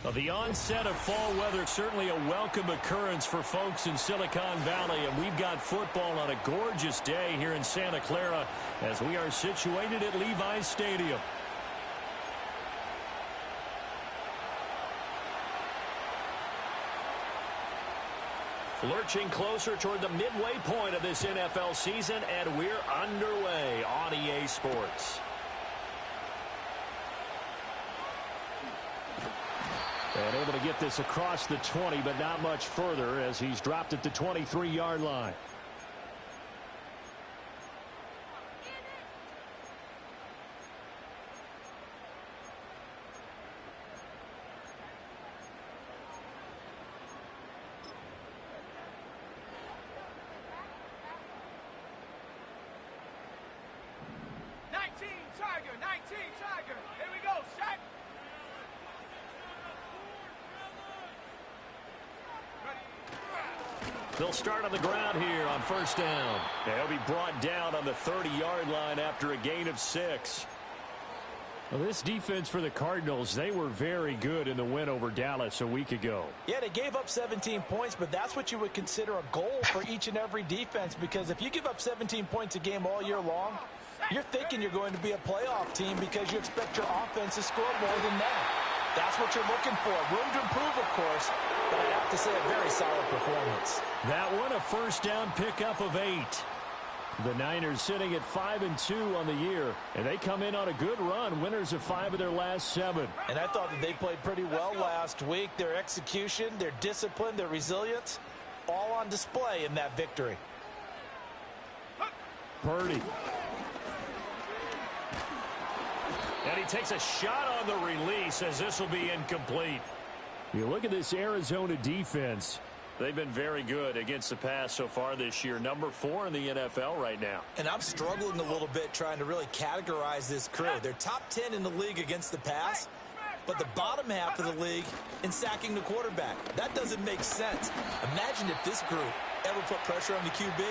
Well, the onset of fall weather, certainly a welcome occurrence for folks in Silicon Valley, and we've got football on a gorgeous day here in Santa Clara as we are situated at Levi's Stadium. Lurching closer toward the midway point of this NFL season, and we're underway on EA Sports. And able to get this across the 20, but not much further as he's dropped at the 23-yard line. They'll start on the ground here on first down. They'll be brought down on the 30-yard line after a gain of 6. Well, this defense for the Cardinals, they were very good in the win over Dallas a week ago. Yeah, they gave up 17 points, but that's what you would consider a goal for each and every defense, because if you give up 17 points a game all year long, you're thinking you're going to be a playoff team because you expect your offense to score more than that. That's what you're looking for. Room to improve, of course, but I have to say a very solid performance. That one, a first down pickup of 8. The Niners sitting at 5-2 on the year, and they come in on a good run, winners of 5 of their last 7. And I thought that they played pretty well last week. Their execution, their discipline, their resilience, all on display in that victory. Purdy. And he takes a shot on the release as this will be incomplete. You look at this Arizona defense. They've been very good against the pass so far this year. Number 4 in the NFL right now. And I'm struggling a little bit trying to really categorize this crew. They're top 10 in the league against the pass, but the bottom half of the league in sacking the quarterback. That doesn't make sense. Imagine if this group ever put pressure on the QB,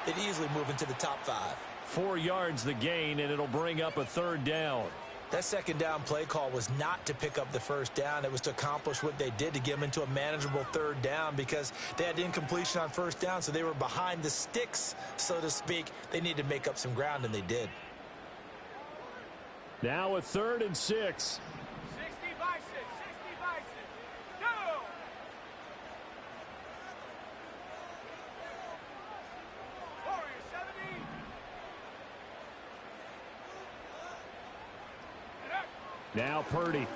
they'd easily move into the top 5. 4 yards the gain, and it'll bring up a third down. That second down play call was not to pick up the first down. It was to accomplish what they did, to get them into a manageable third down, because they had incompletion on first down, so they were behind the sticks, so to speak. They needed to make up some ground, and they did. Now a 3rd and 6. 60 by 6, 60 by 6. Go! Warriors 70. Now Purdy.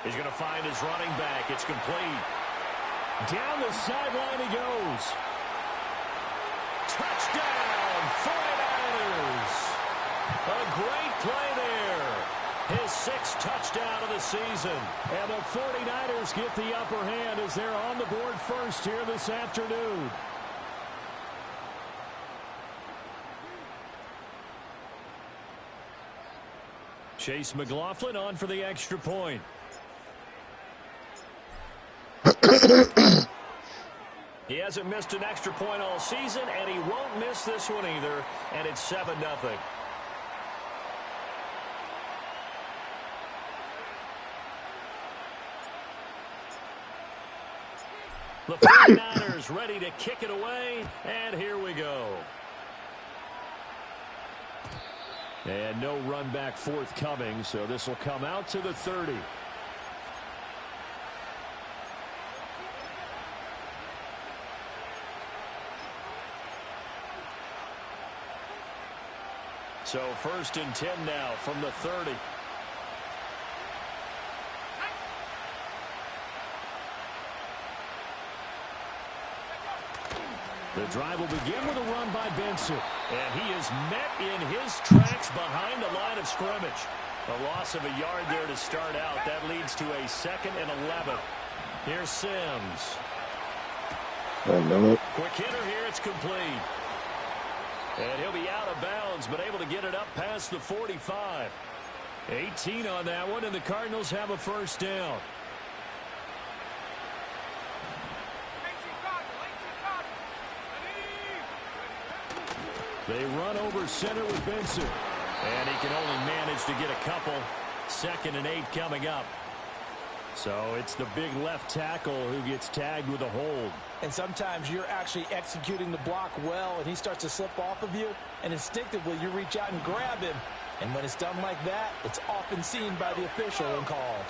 He's going to find his running back. It's complete. Down the sideline he goes. Touchdown, 49ers. A great play there. His 6th touchdown of the season. And the 49ers get the upper hand as they're on the board first here this afternoon. Chase McLaughlin on for the extra point. He hasn't missed an extra point all season, and he won't miss this one either, and it's 7-0. The 49ers ready to kick it away, and here we go. And no run back forthcoming, so this will come out to the 30. So 1st and 10 now from the 30. The drive will begin with a run by Benson. And he is met in his tracks behind the line of scrimmage. A loss of a yard there to start out. That leads to a 2nd and 11. Here's Sims. Quick hitter here. It's complete. And he'll be out of bounds, but able to get it up past the 45. 18 on that one, and the Cardinals have a first down. They run over center with Benson. And he can only manage to get a couple. 2nd and 8 coming up. So it's the big left tackle who gets tagged with a hold. And sometimes you're actually executing the block well, and he starts to slip off of you, and instinctively you reach out and grab him. And when it's done like that, it's often seen by the official and called.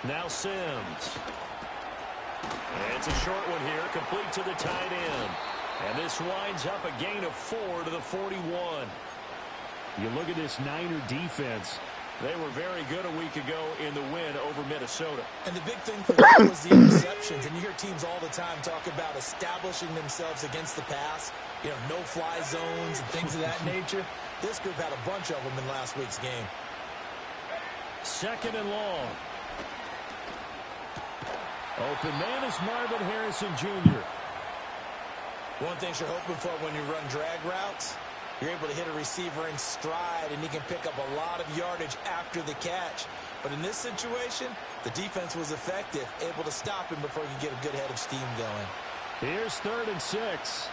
Now Sims. It's a short one here, complete to the tight end. And this winds up a gain of 4 to the 41. You look at this Niner defense. They were very good a week ago in the win over Minnesota. And the big thing for them was the interceptions. And you hear teams all the time talk about establishing themselves against the pass. You know, no-fly zones and things of that nature. This group had a bunch of them in last week's game. Second and long. Open man is Marvin Harrison Jr. One thing you're hoping for when you run drag routes, you're able to hit a receiver in stride, and he can pick up a lot of yardage after the catch. But in this situation, the defense was effective, able to stop him before he could get a good head of steam going. Here's 3rd and 6. Let's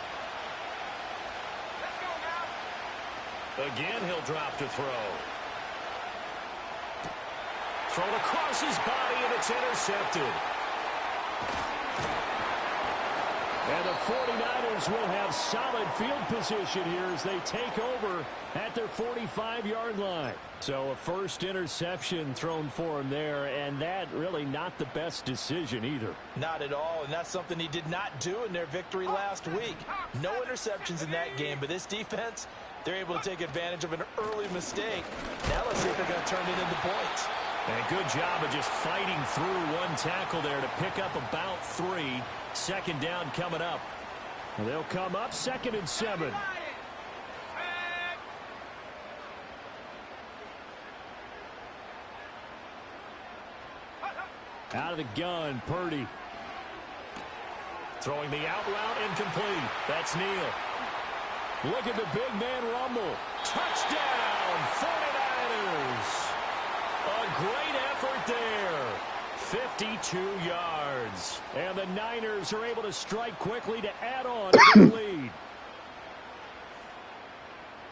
go now. Again, he'll drop to throw. Thrown across his body, and it's intercepted. And the 49ers will have solid field position here as they take over at their 45-yard line. So a first interception thrown for him there, and that really not the best decision either. Not at all, and that's something he did not do in their victory last week. No interceptions in that game, but this defense, they're able to take advantage of an early mistake. Now let's see if they're going to turn it into points. And a good job of just fighting through one tackle there to pick up about 3. Second down coming up. They'll come up 2nd and 7. Out of the gun, Purdy. Throwing the out route, incomplete. That's Neal. Look at the big man rumble. Touchdown, 49ers. A great effort there. 52 yards. And the Niners are able to strike quickly to add on to the lead.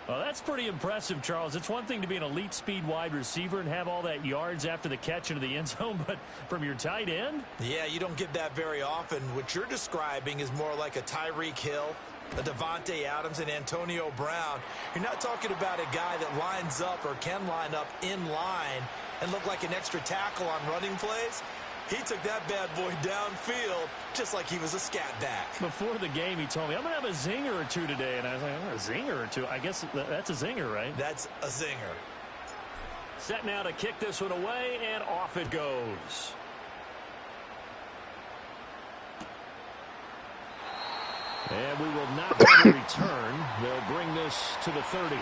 Well, that's pretty impressive, Charles. It's one thing to be an elite speed wide receiver and have all that yards after the catch into the end zone, but from your tight end? Yeah, you don't get that very often. What you're describing is more like a Tyreek Hill, a Devontae Adams, and Antonio Brown. You're not talking about a guy that lines up or can line up in line and look like an extra tackle on running plays. He took that bad boy downfield just like he was a scat back. Before the game, he told me, I'm going to have a zinger or two today. And I was like, oh, a zinger or two? I guess that's a zinger, right? That's a zinger. Set now to kick this one away, and off it goes. And we will not have a return. They'll bring this to the 30.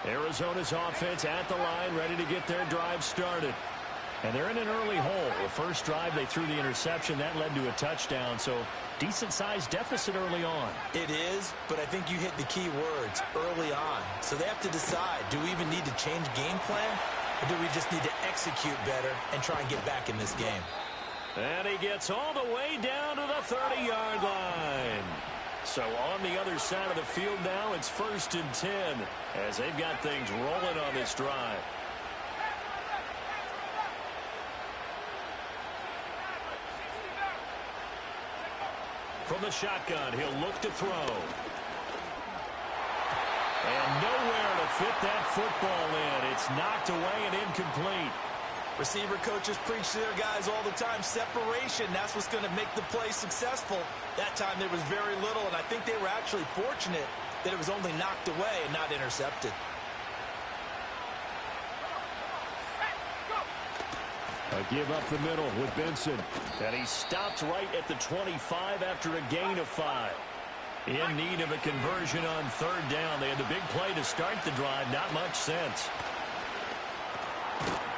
Arizona's offense at the line, ready to get their drive started. And they're in an early hole. The first drive, they threw the interception. That led to a touchdown, so decent-sized deficit early on. It is, but I think you hit the key words, early on. So they have to decide, do we even need to change game plan, or do we just need to execute better and try and get back in this game? And he gets all the way down to the 30-yard line. So on the other side of the field now, it's 1st and 10 as they've got things rolling on this drive. From the shotgun, he'll look to throw. And nowhere to fit that football in. It's knocked away and incomplete. Receiver coaches preach to their guys all the time. Separation, that's what's going to make the play successful. That time there was very little, and I think they were actually fortunate that it was only knocked away and not intercepted. A give up the middle with Benson. And he stopped right at the 25 after a gain of 5. In need of a conversion on 3rd down. They had the big play to start the drive. Not much sense.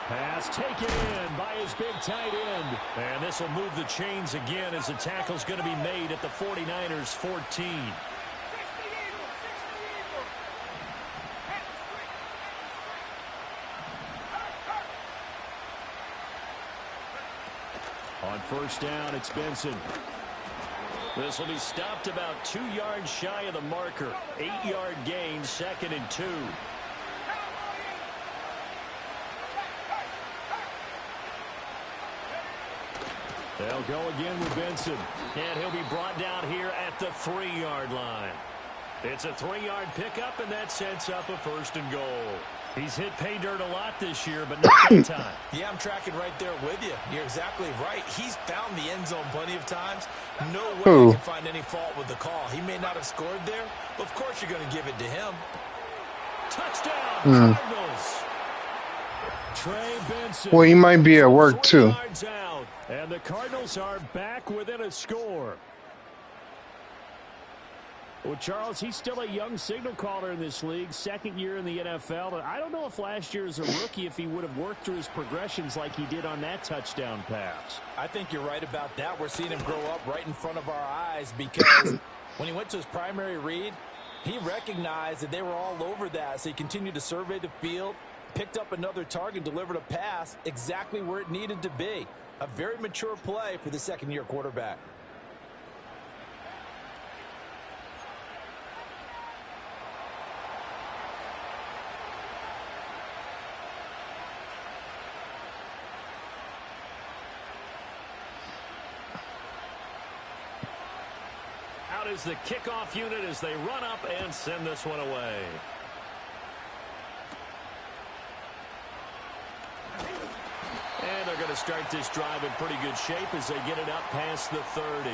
Pass taken in by his big tight end. And this will move the chains again as the tackle's going to be made at the 49ers 14. On first down, it's Benson. This will be stopped about 2 yards shy of the marker. 8-yard gain, 2nd and 2. They'll go again with Benson. And he'll be brought down here at the 3-yard line. It's a 3-yard pickup, and that sets up a 1st and goal. He's hit pay dirt a lot this year, but not that time. Yeah, I'm tracking right there with you. You're exactly right. He's found the end zone plenty of times. No way I can find any fault with the call. He may not have scored there, but of course you're going to give it to him. Touchdown, Cardinals. Trey Benson. Well, he might be at work, too. Out, and the Cardinals are back within a score. Well, Charles, he's still a young signal caller in this league, 2nd year in the NFL. And I don't know if last year as a rookie, if he would have worked through his progressions like he did on that touchdown pass. I think you're right about that. We're seeing him grow up right in front of our eyes because when he went to his primary read, he recognized that they were all over that. So he continued to survey the field, picked up another target, delivered a pass exactly where it needed to be. A very mature play for the 2nd-year quarterback. Out is the kickoff unit as they run up and send this one away. And they're going to start this drive in pretty good shape as they get it up past the 30.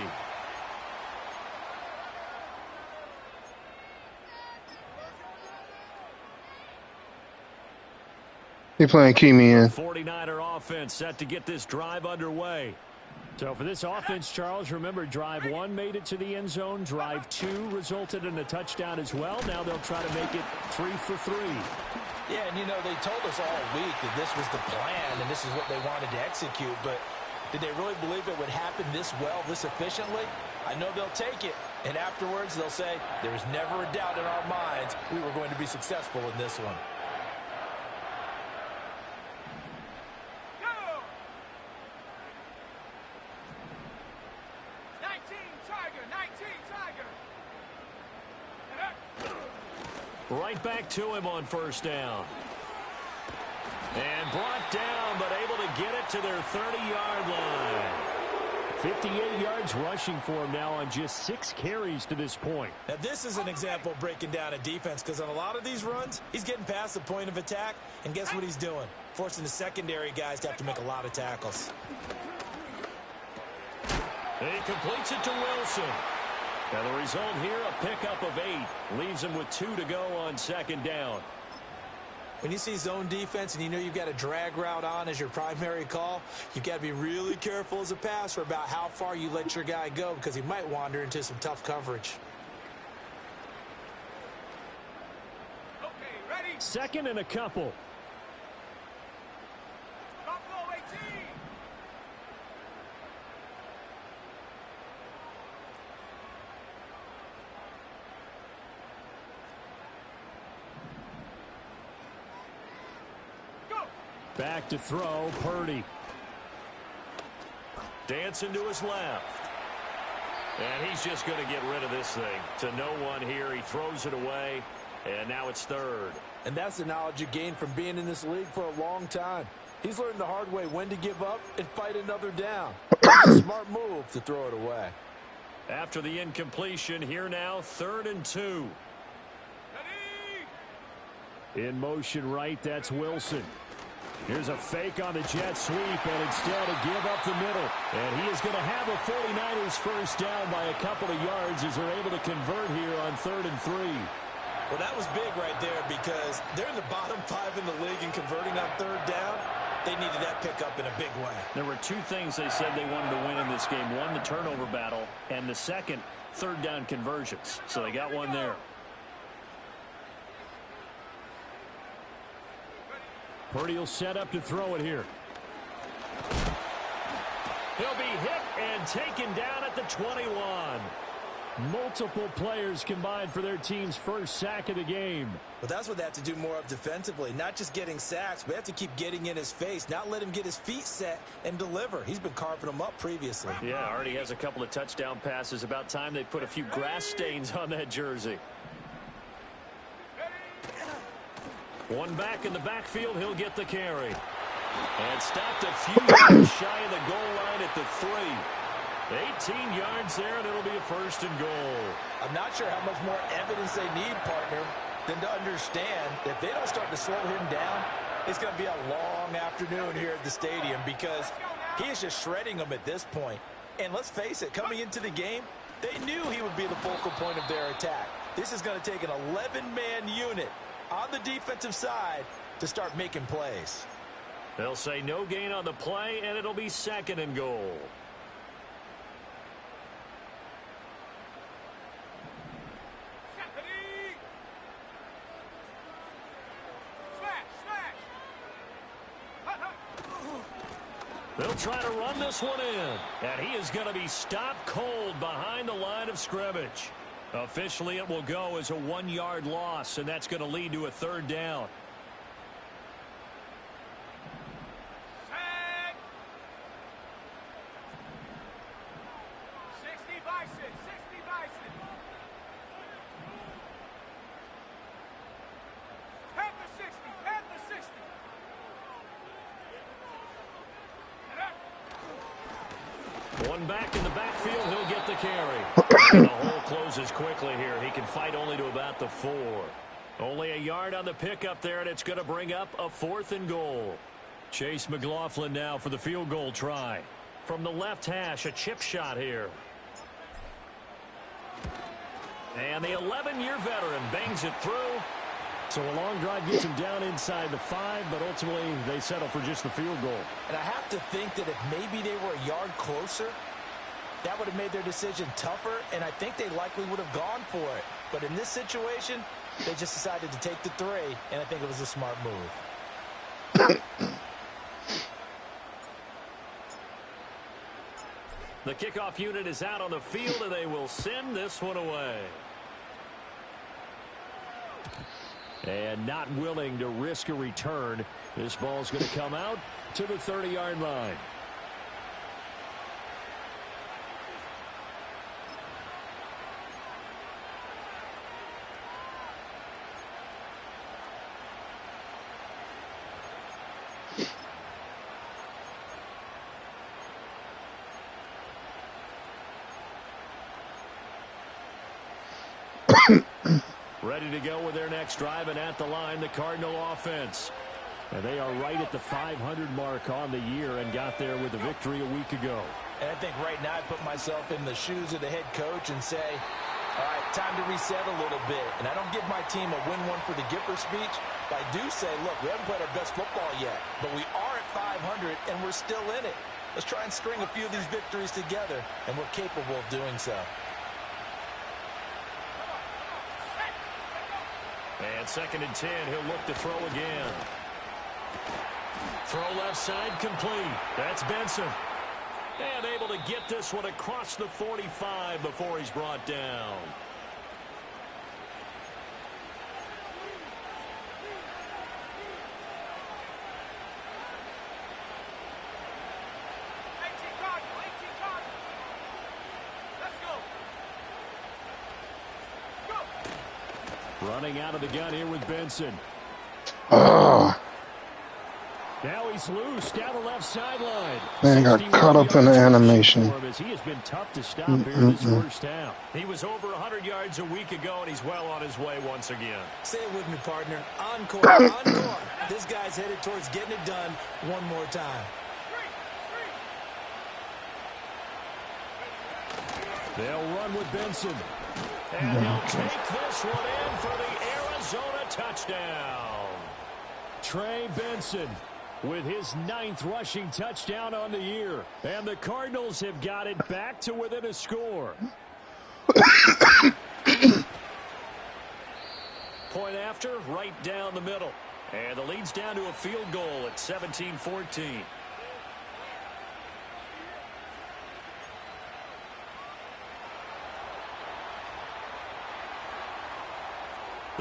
He playing key me in. 49er offense set to get this drive underway. So for this offense, Charles, remember drive 1 made it to the end zone. Drive 2 resulted in a touchdown as well. Now they'll try to make it 3 for 3. Yeah, and you know, they told us all week that this was the plan and this is what they wanted to execute, but did they really believe it would happen this well, this efficiently? I know they'll take it, and afterwards they'll say, there's never a doubt in our minds we were going to be successful in this one. Go! 19 Tiger, 19 Tiger. Right back to him on first down. And brought down, but able to get it to their 30-yard line. 58 yards rushing for him now on just 6 carries to this point. Now, this is an example of breaking down a defense because on a lot of these runs, he's getting past the point of attack, and guess what he's doing? Forcing the secondary guys to have to make a lot of tackles. He completes it to Wilson. Now the result here, a pickup of 8. Leaves him with 2 to go on 2nd down. When you see zone defense and you know you've got a drag route on as your primary call, you've got to be really careful as a passer about how far you let your guy go because he might wander into some tough coverage. Okay, ready? 2nd and a couple. Buffalo 18. Back to throw, Purdy. Dancing to his left. And he's just going to get rid of this thing. To no one here, he throws it away, and now it's 3rd. And that's the knowledge you gain from being in this league for a long time. He's learned the hard way when to give up and fight another down. It's a smart move to throw it away. After the incompletion, here now, 3rd and 2. Ready? In motion right, that's Wilson. Here's a fake on the jet sweep, and instead a give up the middle. And he is going to have a 49ers first down by a couple of yards as they're able to convert here on 3rd and 3. Well, that was big right there because they're in the bottom 5 in the league and converting on 3rd down. They needed that pickup in a big way. There were 2 things they said they wanted to win in this game. One, the turnover battle, and the second, 3rd down conversions. So they got one there. Purdy will set up to throw it here. He'll be hit and taken down at the 21. Multiple players combined for their team's first sack of the game. But that's what they have to do more of defensively. Not just getting sacks, but they have to keep getting in his face. Not let him get his feet set and deliver. He's been carving them up previously. Yeah, already has a couple of touchdown passes. About time they put a few grass stains on that jersey. One back in the backfield. He'll get the carry. And stopped a few yards shy of the goal line at the 3. 18 yards there, and it'll be a 1st and goal. I'm not sure how much more evidence they need, partner, than to understand that if they don't start to slow him down, it's going to be a long afternoon here at the stadium because he is just shredding them at this point. And let's face it, coming into the game, they knew he would be the focal point of their attack. This is going to take an 11-man unit on the defensive side to start making plays. They'll say no gain on the play, and it'll be 2nd and goal. They'll try to run this one in. And he is going to be stopped cold behind the line of scrimmage. Officially, it will go as a 1-yard loss, and that's going to lead to a 3rd down. Sack. 60 Bison, 60 Bison. Head the 60, head the 60. One back in the backfield, he'll get the carry. And the hole closes quickly here. He can fight only to about the 4. Only a yard on the pickup there, and it's going to bring up a 4th and goal. Chase McLaughlin now for the field goal try. From the left hash, a chip shot here. And the 11-year veteran bangs it through. So a long drive gets him down inside the 5, but ultimately they settle for just the field goal. And I have to think that if maybe they were a yard closer, that would have made their decision tougher, and I think they likely would have gone for it. But in this situation, they just decided to take the 3, and I think it was a smart move. The kickoff unit is out on the field, and they will send this one away. And not willing to risk a return. This ball's going to come out to the 30-yard line. Ready to go with their next drive, and at the line, the Cardinal offense. And they are right at the 500 mark on the year and got there with a victory a week ago. And I think right now I put myself in the shoes of the head coach and say, all right, time to reset a little bit. And I don't give my team a win one for the Gipper speech, but I do say, look, we haven't played our best football yet, but we are at 500 and we're still in it. Let's try and string a few of these victories together, and we're capable of doing so. And 2nd and 10, he'll look to throw again. Throw left side complete. That's Benson. And able to get this one across the 45 before he's brought down. Running out of the gun here with Benson. Oh, Now he's loose down the left sideline. man, got caught up in the animation. He has been tough to stop here in this first half. He was over 100 yards a week ago, and he's well on his way once again. Say it with me, partner. Encore, encore. This guy's headed towards getting it done one more time. They'll run with Benson. And he'll take this one in for the Arizona touchdown. Trey Benson with his 9th rushing touchdown on the year. And the Cardinals have got it back to within a score. Point after, right down the middle. And the lead's down to a field goal at 17-14.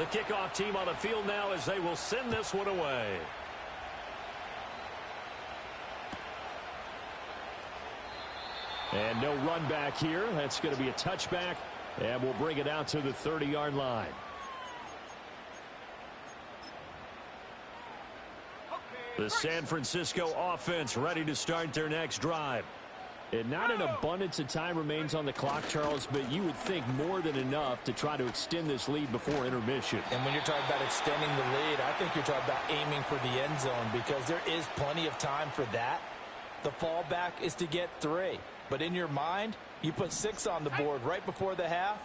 The kickoff team on the field now as they will send this one away. And no run back here. That's going to be a touchback, and we'll bring it out to the 30-yard line. The San Francisco offense ready to start their next drive. And not an abundance of time remains on the clock, Charles, but you would think more than enough to try to extend this lead before intermission. And when you're talking about extending the lead, I think you're talking about aiming for the end zone because there is plenty of time for that. The fallback is to get 3. But in your mind, you put 6 on the board right before the half.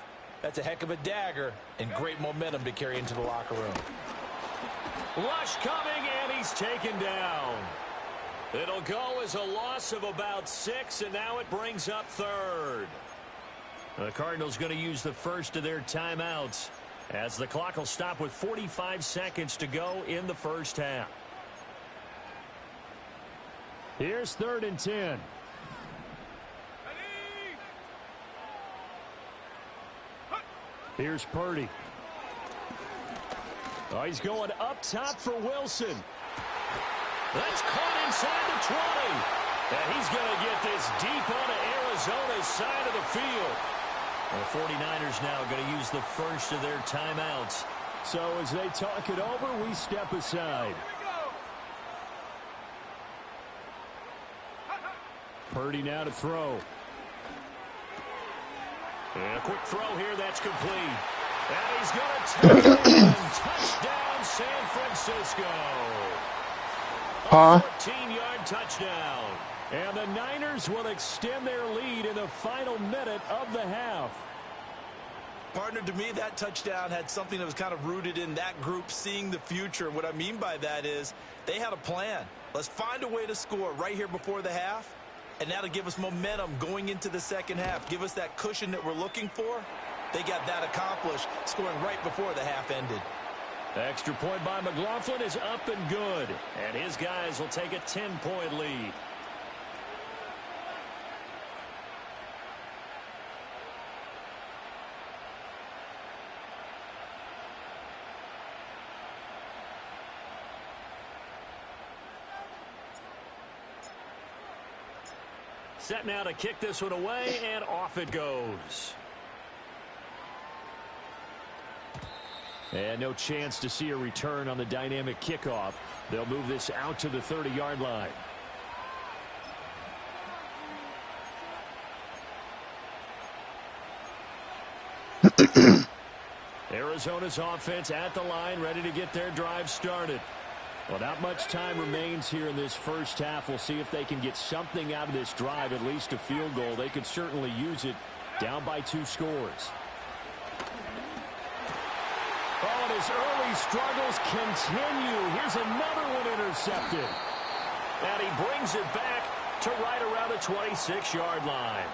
That's a heck of a dagger and great momentum to carry into the locker room. Rush coming, and he's taken down. It'll go as a loss of about 6, and now it brings up 3rd. The Cardinals going to use the first of their timeouts as the clock will stop with 45 seconds to go in the first half. Here's 3rd and 10. Here's Purdy. Oh, he's going up top for Wilson. That's caught inside the 20. And he's going to get this deep onto Arizona's side of the field. The 49ers now going to use the first of their timeouts. So as they talk it over, we step aside. Purdy now to throw. And a quick throw here that's complete. And he's going to take it. Touchdown, San Francisco. 14-yard touchdown. And the Niners will extend their lead in the final minute of the half. Partner, to me, that touchdown had something that was kind of rooted in that group seeing the future. And what I mean by that is they had a plan. Let's find a way to score right here before the half. And that'll give us momentum going into the second half. Give us that cushion that we're looking for. They got that accomplished, scoring right before the half ended. The extra point by McLaughlin is up and good. And his guys will take a 10-point lead. Set now to kick this one away, and off it goes. And no chance to see a return on the dynamic kickoff. They'll move this out to the 30-yard line. Arizona's offense at the line, ready to get their drive started. Well, not much time remains here in this first half. We'll see if they can get something out of this drive, at least a field goal. They could certainly use it down by 2 scores. Oh, and his early struggles continue. Here's another one intercepted. And he brings it back to right around the 26-yard line.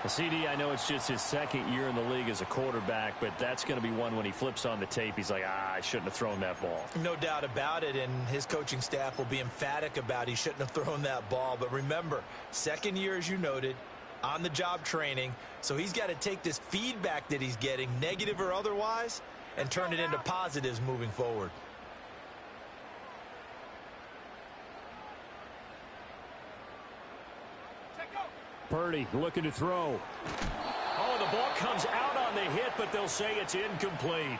CD, I know it's just his second year in the league as a quarterback, but that's going to be one when he flips on the tape. He's like, I shouldn't have thrown that ball. No doubt about it, and his coaching staff will be emphatic about he shouldn't have thrown that ball. But remember, second year, as you noted, on-the-job training, so he's got to take this feedback that he's getting, negative or otherwise, and turn it into positives moving forward. Purdy looking to throw. Oh, the ball comes out on the hit, but they'll say it's incomplete.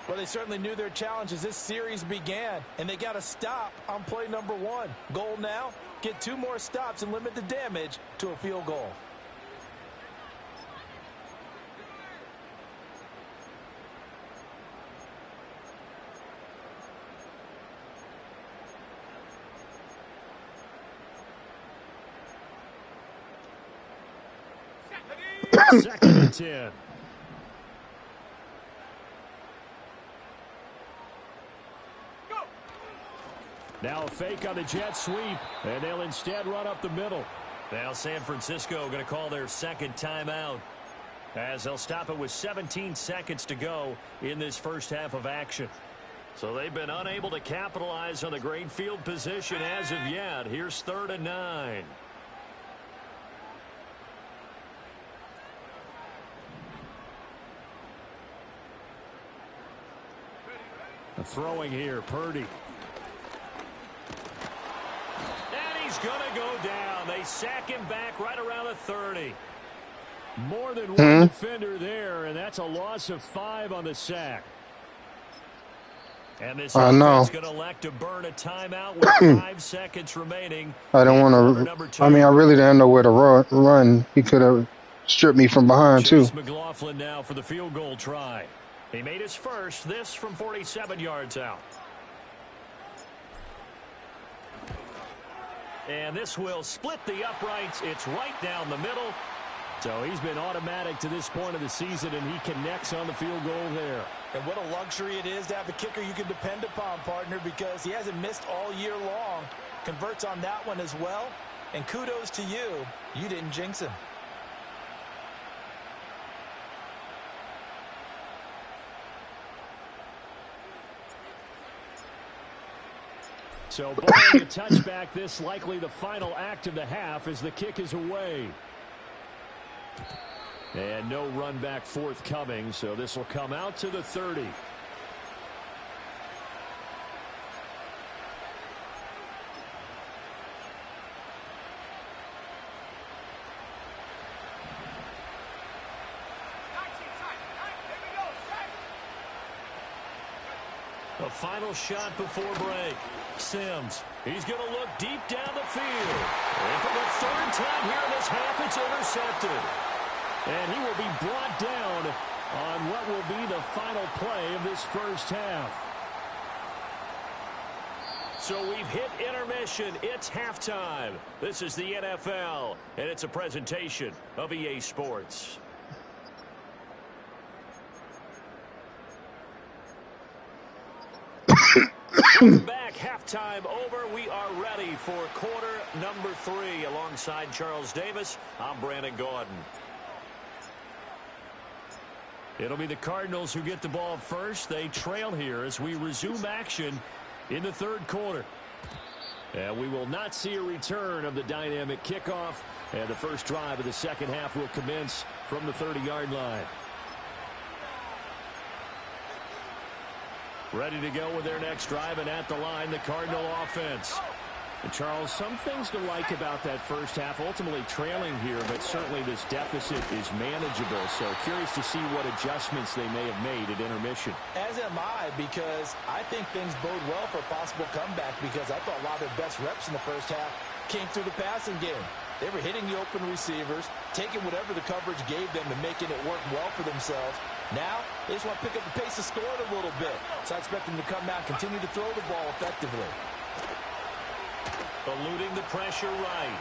Well, they certainly knew their challenge as this series began, and they got to stop on play number 1. Goal now, get 2 more stops and limit the damage to a field goal. Second and 10. Now a fake on the jet sweep, and they'll instead run up the middle. Now San Francisco going to call their second timeout as they'll stop it with 17 seconds to go in this first half of action. So they've been unable to capitalize on the great field position as of yet. Here's 3rd and 9. Throwing here, Purdy. And he's going to go down. They sack him back right around the 30. More than one defender there, and that's a loss of 5 on the sack. And this offense going to elect to burn a timeout with 5 seconds remaining. I don't want to. I mean, I really didn't know where to run. He could have stripped me from behind, too. McLaughlin now for the field goal try. He made his first, this from 47 yards out. And this will split the uprights. It's right down the middle. So he's been automatic to this point of the season, and he connects on the field goal there. And what a luxury it is to have a kicker you can depend upon, partner, because he hasn't missed all year long. Converts on that one as well. And kudos to you. You didn't jinx him. So barring a touchback, this likely the final act of the half as the kick is away. And no run back forthcoming, so this will come out to the 30. The final shot before break. Sims, he's going to look deep down the field. And for the 3rd time here in this half, it's intercepted. And he will be brought down on what will be the final play of this first half. So we've hit intermission. It's halftime. This is the NFL, and it's a presentation of EA Sports. Welcome back. Halftime over. We are ready for quarter number 3. Alongside Charles Davis, I'm Brandon Gordon. It'll be the Cardinals who get the ball first. They trail here as we resume action in the 3rd quarter. And we will not see a return of the dynamic kickoff. And the first drive of the second half will commence from the 30-yard line. Ready to go with their next drive, and at the line, the Cardinal offense. And Charles, some things to like about that first half, ultimately trailing here, but certainly this deficit is manageable. So curious to see what adjustments they may have made at intermission. As am I, because I think things bode well for a possible comeback, because I thought a lot of their best reps in the first half came through the passing game. They were hitting the open receivers, taking whatever the coverage gave them and making it work well for themselves. Now, they just want to pick up the pace of scoring a little bit. So I expect them to come out and continue to throw the ball effectively. Eluding the pressure right.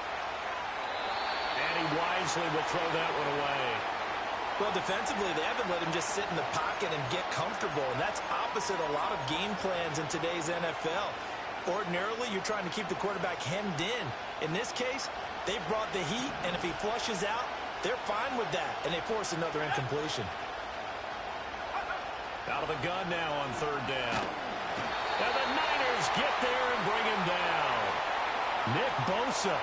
And he wisely will throw that one away. Well, defensively, they haven't let him just sit in the pocket and get comfortable, and that's opposite a lot of game plans in today's NFL. Ordinarily, you're trying to keep the quarterback hemmed in. In this case, they brought the heat, and if he flushes out, they're fine with that, and they force another incompletion. Out of the gun now on 3rd down. And the Niners get there and bring him down. Nick Bosa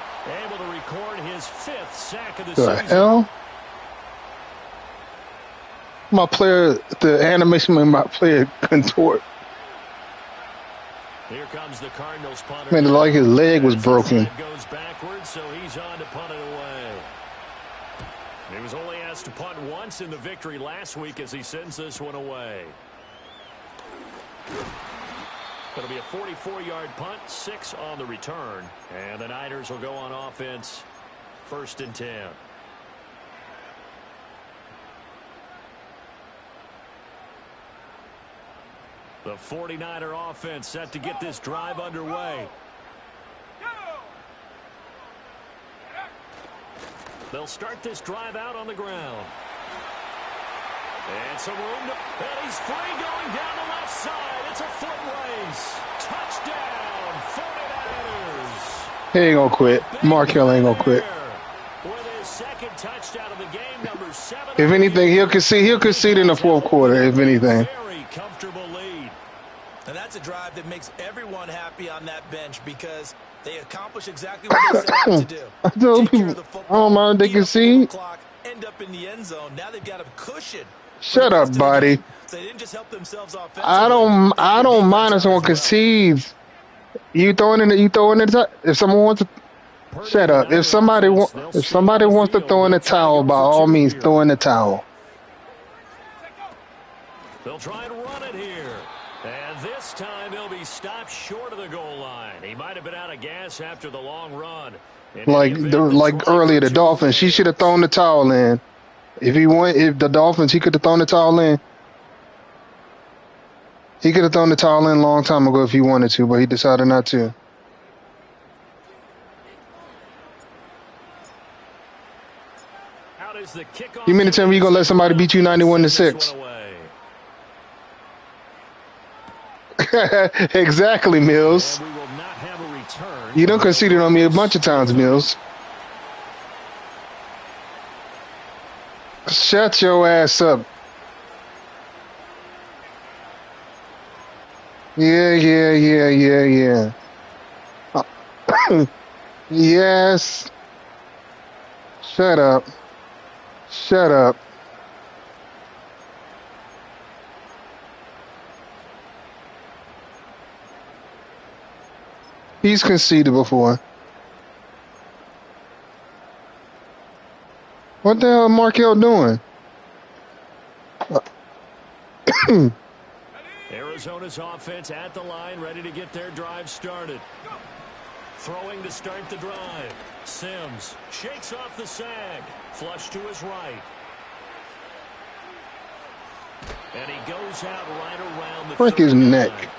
able to record his 5th sack of the season. The hell? My player, the animation made my player contort. Here comes the Cardinals punter. Man, like his leg was broken. Goes backwards, so he's on to punt it away. He was only asked to punt once in the victory last week as he sends this one away. It'll be a 44-yard punt, 6 on the return. And the Niners will go on offense, 1st and 10. The 49er offense set to get this drive underway. They'll start this drive out on the ground. And some room to... And he's free going down the left side. It's a foot race. Touchdown, 49ers. He ain't gonna quit. Markel ain't gonna quit. With his 2nd touchdown of the game, number 7. If anything, he'll concede in the 4th quarter, if anything. Very comfortable lead. And that's a drive that makes everyone happy on that bench because they accomplish exactly what they set out to do. I told people, I don't mind they concede. End up in the end zone. Now they've got a cushion But it Shut goes up, to the game. buddy. So they didn't just help themselves I offensively. don't They helped I the don't defense mind if out someone as well. concedes. If someone wants to Purdy shut and the up. Niner offense, they'll If stay on somebody the wants to field. throw in They'll the try to towel, go by for all two means here. throw in the towel. They'll try and run it here. And this time he'll be stopped short of the goal line. He might have been out of gas after the long run. In any event, the Like try earlier, for the two Dolphins, he should have stands. thrown the towel in. If the Dolphins, he could have thrown the towel in. He could have thrown the towel in a long time ago if he wanted to, but he decided not to. Out is the kickoff. You mean to tell me you're gonna let somebody beat you 91-6? Exactly, Mills. And we will not have a return. You done conceded on me a bunch of times, Mills. Shut your ass up. Yeah. Yes. Shut up. He's conceded before. What the hell is Markel doing? Arizona's offense at the line, ready to get their drive started. Throwing to start the drive. Sims shakes off the sag. Flush to his right. And he goes out right around the Break his 39. neck.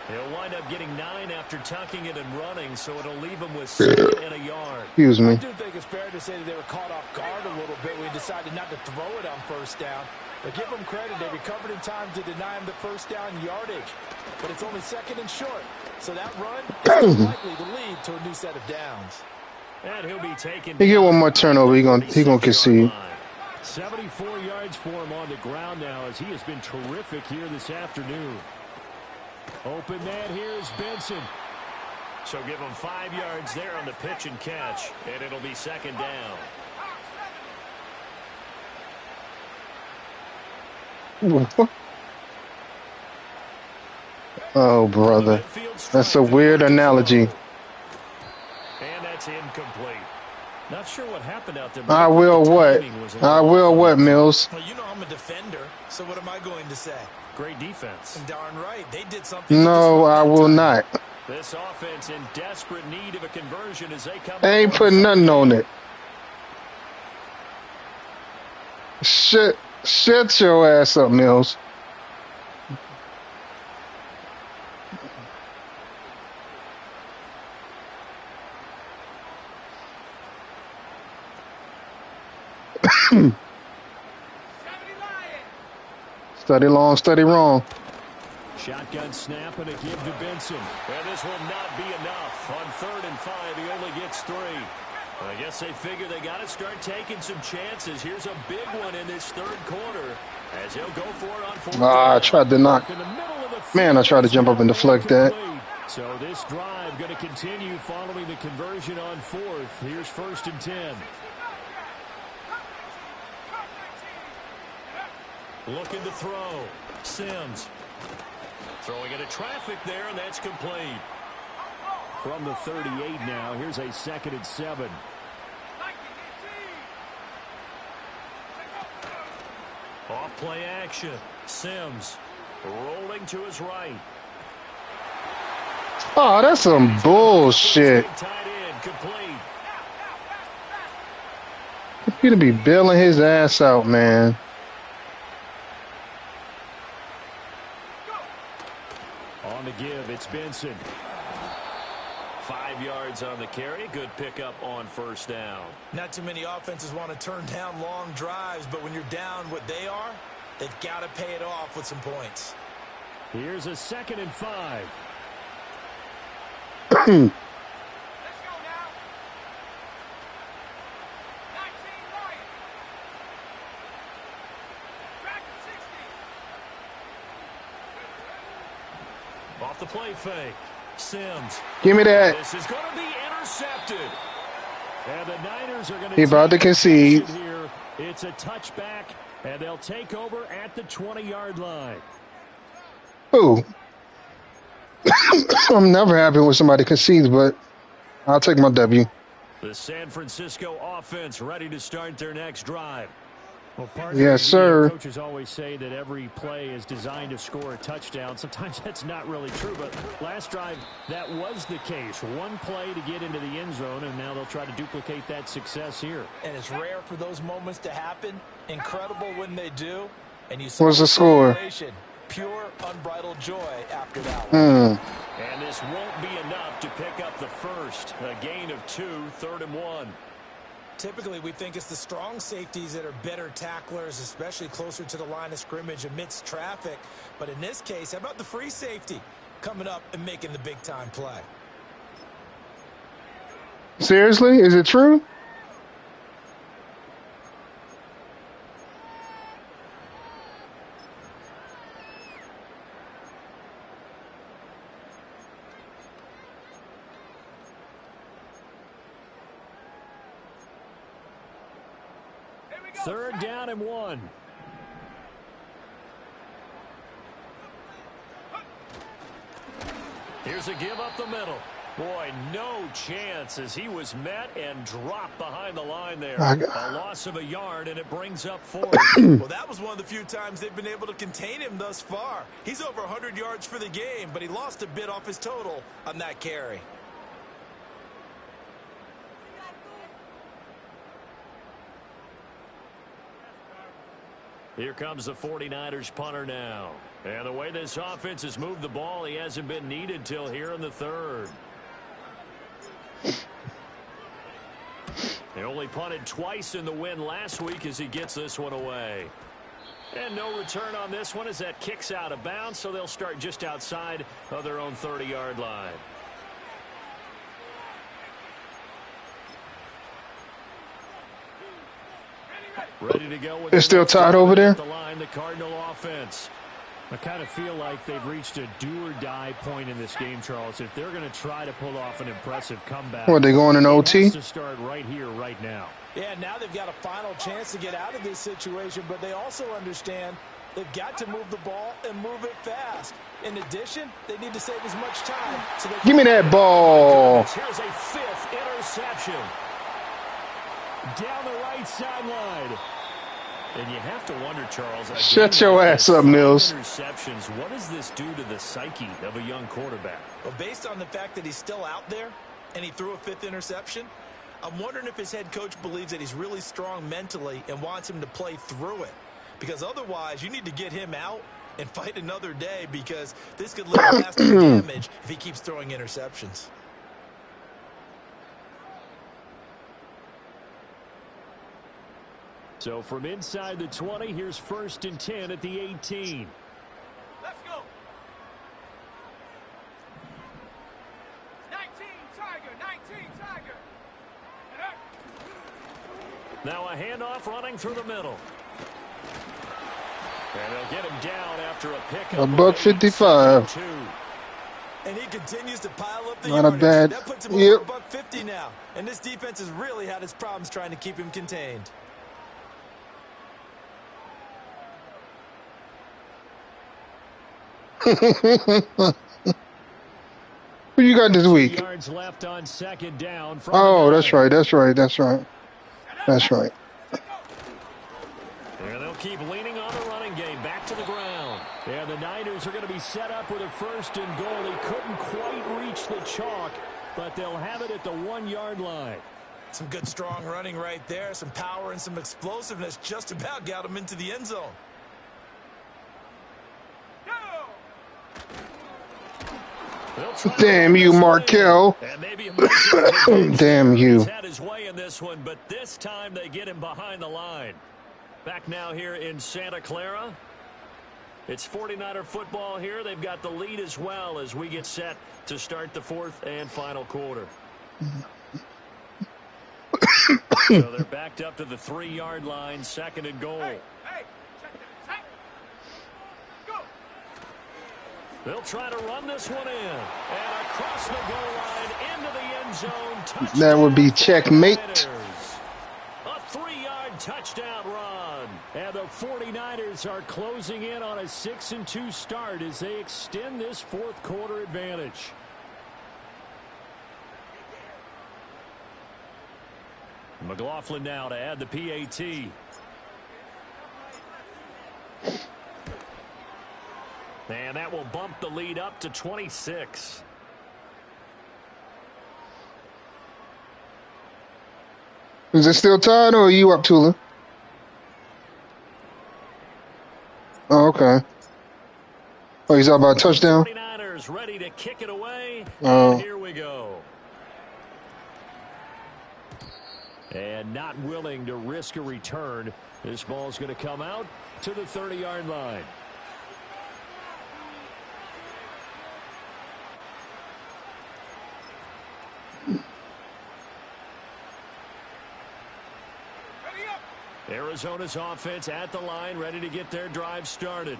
He'll wind up getting 9 after tucking it and running, so it'll leave him with 7 and a yard. Excuse me. I do think it's fair to say that they were caught off guard a little bit when we decided not to throw it on first down. But give them credit, they recovered in time to deny him the first down yardage. But it's only second and short, so that run is still likely to lead to a new set of downs. And he'll be taken. He get one more turnover, he gonna concede. 74 yards for him on the ground now, as he has been terrific here this afternoon. Open man here is Benson. So give him 5 yards there on the pitch and catch, and it'll be second down. Oh, brother. That's a weird analogy. And that's incomplete. Not sure what happened out there. I will what, Mills? Well, you know I'm a defender, so what am I going to say? Great defense. Darn right. They did something. No, I will not. This offense in desperate need of a conversion as they come. I ain't putting nothing on it. Shut your ass up, Mills. Study long, study wrong. Shotgun snap and a give to Benson. And this will not be enough. On 3rd and 5, he only gets 3. I guess they figure they got to start taking some chances. Here's a big one in this third quarter as he'll go for it on 4th. I tried to knock. Man, I tried to jump up and deflect that. So this drive going to continue following the conversion on 4th. Here's 1st and 10. Looking to throw. Sims. Throwing into traffic there, and that's complete. From the 38 now, here's a 2nd and 7. Off play action. Sims rolling to his right. Oh, that's some bullshit. Tight end, complete. He's gonna be bailing his ass out, man. On the give, it's Benson. 5 yards on the carry. Good pickup on 1st down. Not too many offenses want to turn down long drives, but when you're down what they are, they've got to pay it off with some points. Here's a 2nd and 5. Let's go now. 19 right. Track 60. Off the play fake. Sims. Give me that. This is going to be intercepted. And the Niners are going to He about to concede. here. It's a touchback, And they'll take over at the 20-yard line. Ooh. I'm never happy when somebody concedes, but I'll take my W. The San Francisco offense ready to start their next drive. Well, partner, Yes, sir. Coaches always say that every play is designed to score a touchdown. Sometimes that's not really true, but last drive, that was the case. One play to get into the end zone, and now they'll try to duplicate that success here. And it's rare for those moments to happen. Incredible when they do. And you saw What's the score? Pure, unbridled joy after that one. And this won't be enough to pick up the first. A gain of 2, 3rd and 1. Typically, we think it's the strong safeties that are better tacklers, especially closer to the line of scrimmage amidst traffic. But in this case, how about the free safety coming up and making the big-time play? Seriously? Is it true? Third down and 1. Here's a give up the middle. Boy, no chance as he was met and dropped behind the line there. A loss of a yard, and it brings up 4. Well, that was one of the few times they've been able to contain him thus far. He's over 100 yards for the game, but he lost a bit off his total on that carry. Here comes the 49ers punter now. And the way this offense has moved the ball, he hasn't been needed till here in the 3rd. They only punted twice in the win last week as he gets this one away. And no return on this one as that kicks out of bounds, so they'll start just outside of their own 30-yard line. Ready to go with it's still tied over there? The line, the Cardinal offense. I kind of feel like they've reached a do-or-die point in this game, Charles. If they're going to try to pull off an impressive comeback, what, they going in OT? It has to start right here, right now. Yeah, now they've got a final chance to get out of this situation, but they also understand they've got to move the ball and move it fast. In addition, they need to save as much time. So give me that ball. Here's a 5th interception. Down the right sideline. And you have to wonder, Charles. Shut your ass up, Mills. Interceptions. What does this do to the psyche of a young quarterback? Well, based on the fact that he's still out there and he threw a 5th interception, I'm wondering if his head coach believes that he's really strong mentally and wants him to play through it. Because otherwise, you need to get him out and fight another day because this could lead to lasting damage if he keeps throwing interceptions. So from inside the 20, here's 1st and 10 at the 18. Let's go. 19 Tiger, 19 Tiger. Now a handoff running through the middle. And they'll get him down after a pickup. $155. And he continues to pile up the Not a yardage. bad. That puts him over $150 now. And this defense has really had its problems trying to keep him contained. Who you got this week? Yards left on 2nd down. Oh, that's right. That's right. That's right. That's right. And they'll keep leaning on the running game. Back to the ground. And the Niners are going to be set up with a 1st and goal. He couldn't quite reach the chalk, but they'll have it at the 1-yard line. Some good, strong running right there. Some power and some explosiveness just about got him into the end zone. Damn you, Markel. Damn you. He's had his way in this one, but this time they get him behind the line. Back now here in Santa Clara. It's 49er football here. They've got the lead as well as we get set to start the 4th and final quarter. So they're backed up to the 3-yard line, 2nd and goal. They'll try to run this one in. And across the goal line into the end zone. Touchdown. That would be checkmate. A 3-yard touchdown run. And the 49ers are closing in on a 6-2 start as they extend this fourth quarter advantage. McLaughlin now to add the PAT. And that will bump the lead up to 26. Is it still tied or are you up, Tula? Oh, okay. Oh, he's up by a touchdown? 49ers ready to kick it away. And here we go. And not willing to risk a return. This ball's going to come out to the 30-yard line. Arizona's offense at the line, ready to get their drive started.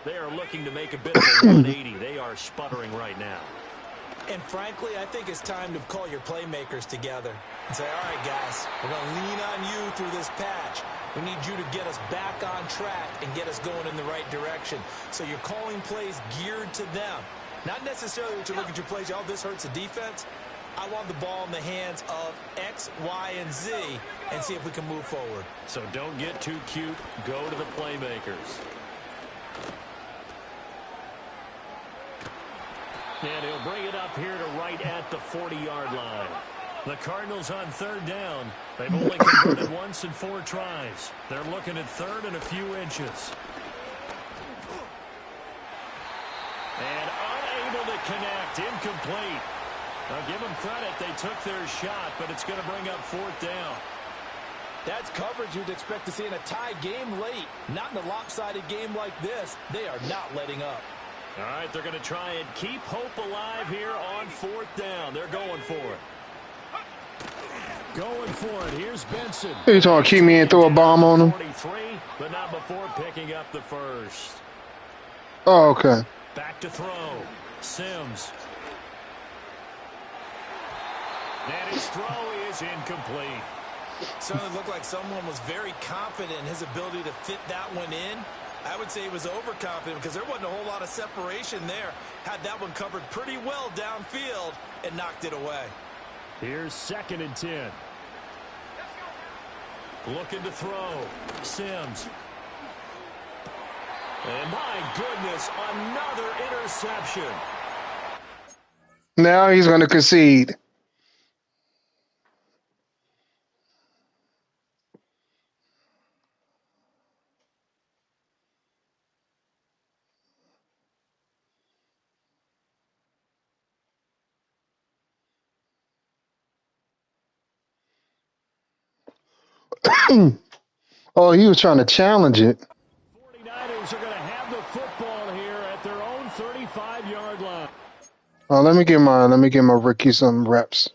They are looking to make a bit of a 180. They are sputtering right now. And frankly, I think it's time to call your playmakers together and say, all right, guys, we're going to lean on you through this patch. We need you to get us back on track and get us going in the right direction. So you're calling plays geared to them. Not necessarily that you look at your plays, oh, this hurts the defense. I want the ball in the hands of X, Y, and Z and see if we can move forward. So don't get too cute. Go to the playmakers. And he'll bring it up here to right at the 40-yard line. The Cardinals on third down. They've only converted once in 4 tries. They're looking at third and a few inches. And unable to connect. Incomplete. Now give them credit. They took their shot, but it's going to bring up 4th down. That's coverage you'd expect to see in a tie game late. Not in a lopsided game like this. They are not letting up. All right, they're going to try and keep hope alive here on 4th down. They're going for it. Going for it. Here's Benson. You trying to keep me and throw a bomb on him? 43, but not before picking up the first. Oh, okay. Back to throw. Sims. And his throw is incomplete. Certainly looked like someone was very confident in his ability to fit that one in. I would say he was overconfident because there wasn't a whole lot of separation there. Had that one covered pretty well downfield and knocked it away. Here's 2nd and 10. Looking to throw. Sims. And my goodness, another interception. Now he's going to concede. Oh, he was trying to challenge it. 49ers are going to have the football here at their own 35-yard line. Oh, let me give my rookie some reps.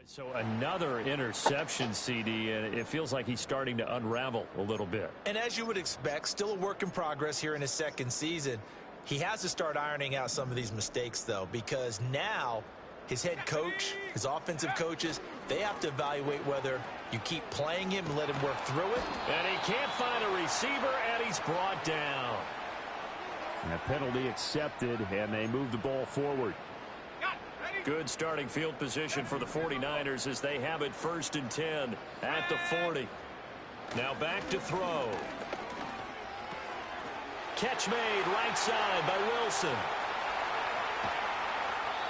So another interception, CD, and it feels like he's starting to unravel a little bit. And as you would expect, still a work in progress here in his 2nd season. He has to start ironing out some of these mistakes, though, because now his head coach, his offensive coaches, they have to evaluate whether you keep playing him and let him work through it. And he can't find a receiver, and he's brought down. And a penalty accepted, and they move the ball forward. Good starting field position for the 49ers as they have it 1st and 10 at the 40. Now back to throw. catch made right side by Wilson.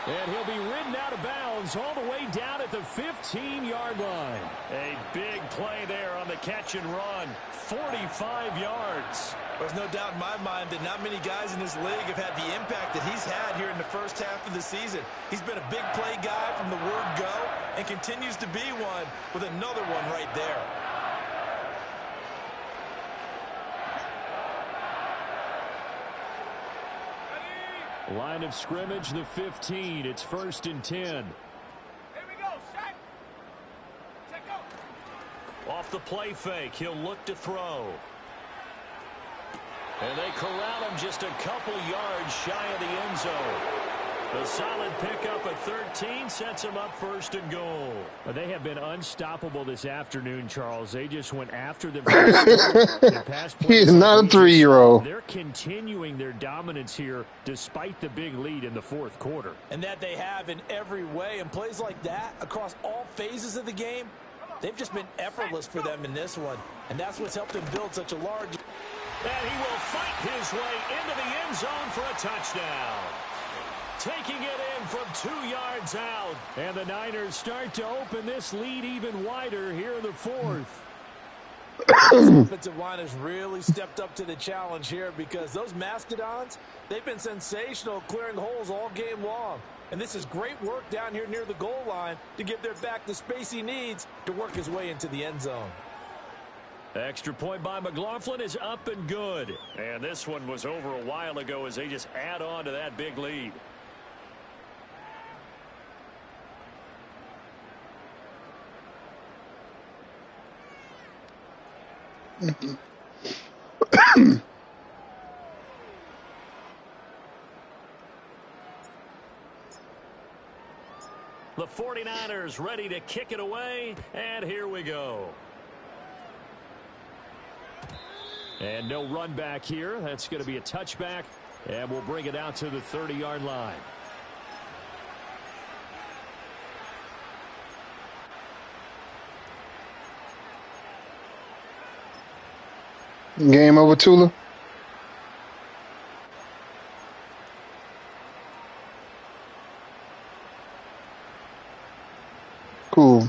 And he'll be ridden out of bounds all the way down at the 15-yard line. A big play there on the catch and run. 45 yards. There's no doubt in my mind that not many guys in this league have had the impact that he's had here in the first half of the season. He's been a big play guy from the word go and continues to be one with another one right there. Line of scrimmage, the 15. It's 1st and 10. Here we go, set. Check go. Off the play fake, he'll look to throw. And they corral him just a couple yards shy of the end zone. A solid pickup at 13 sets him up 1st and goal. They have been unstoppable this afternoon, Charles. They just went after them. He is not a 3-year-old. They're continuing their dominance here despite the big lead in the 4th quarter. And that they have in every way. And plays like that across all phases of the game, they've just been effortless for them in this one. And that's what's helped them build such a large... And he will fight his way into the end zone for a touchdown. Taking it in from 2 yards out. And the Niners start to open this lead even wider here in the 4th. This offensive line has really stepped up to the challenge here because those Mastodons, they've been sensational clearing holes all game long. And this is great work down here near the goal line to give their back the space he needs to work his way into the end zone. Extra point by McLaughlin is up and good. And this one was over a while ago as they just add on to that big lead. The 49ers ready to kick it away, and here we go. And no run back here. That's going to be a touchback, and we'll bring it out to the 30-yard line. Game over, Tula. Cool.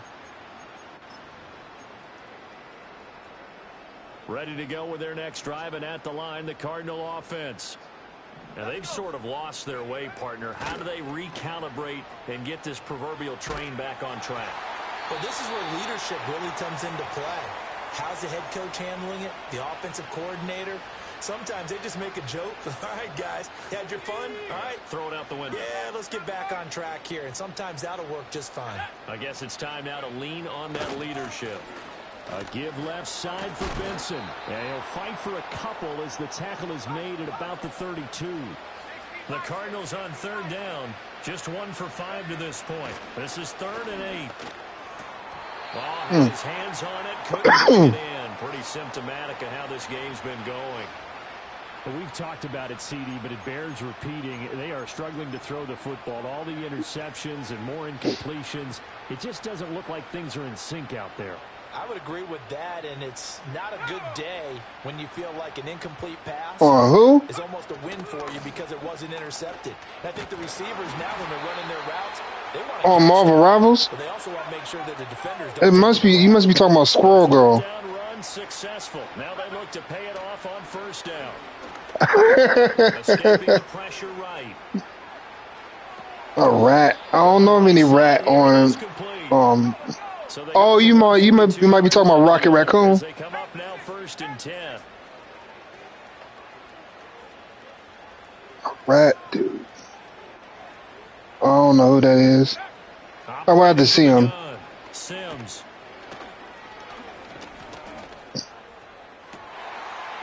Ready to go with their next drive, and at the line, the Cardinal offense. Now, they've sort of lost their way, partner. How do they recalibrate and get this proverbial train back on track? Well, this is where leadership really comes into play. How's the head coach handling it? The offensive coordinator? Sometimes they just make a joke. All right, guys, had your fun? All right. Throw it out the window. Yeah, let's get back on track here. And sometimes that'll work just fine. I guess it's time now to lean on that leadership. A give left side for Benson. And he'll fight for a couple as the tackle is made at about the 32. The Cardinals on 3rd down. Just 1 for 5 to this point. This is 3rd and 8. Well, had his hands on it, couldn't get it in. Pretty symptomatic of how this game's been going. Well, we've talked about it, CD, but it bears repeating. They are struggling to throw the football. All the interceptions and more incompletions. It just doesn't look like things are in sync out there. I would agree with that, and it's not a good day when you feel like an incomplete pass is almost a win for you because it wasn't intercepted. And I think the receivers now, when they're running their routes, they want to Marvel Rivals? but they also want to make sure that the defenders don't. It must be, you must be talking about Squirrel Girl. Down run successful. Now they look to pay it off on 1st down. Escaping the pressure right. A rat. I don't know of any rat on oh, you might be talking about Rocket Raccoon. They come up now 1st and 10. Rat, dude. I don't know who that is. I would have to see him. Sims.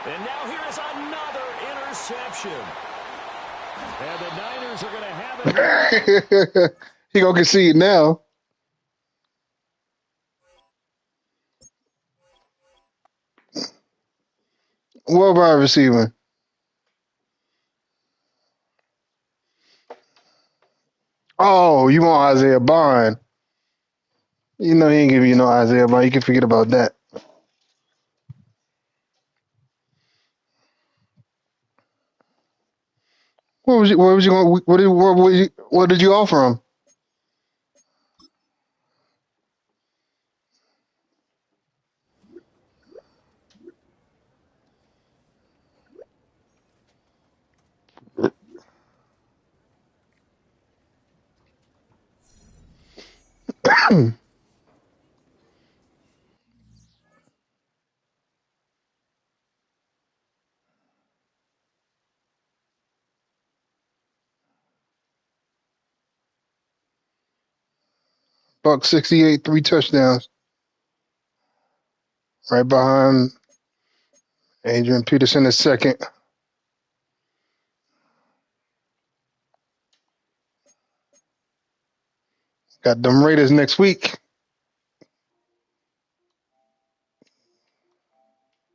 And now here is another interception. And the Niners are going to have it. He gonna concede now. What about receiving? Oh, you want Isaiah Bond. You know he ain't give you no Isaiah Bond. You can forget about that. What did you offer him? Buck 68, 3 touchdowns. Right behind Adrian Peterson is second. Got them Raiders next week.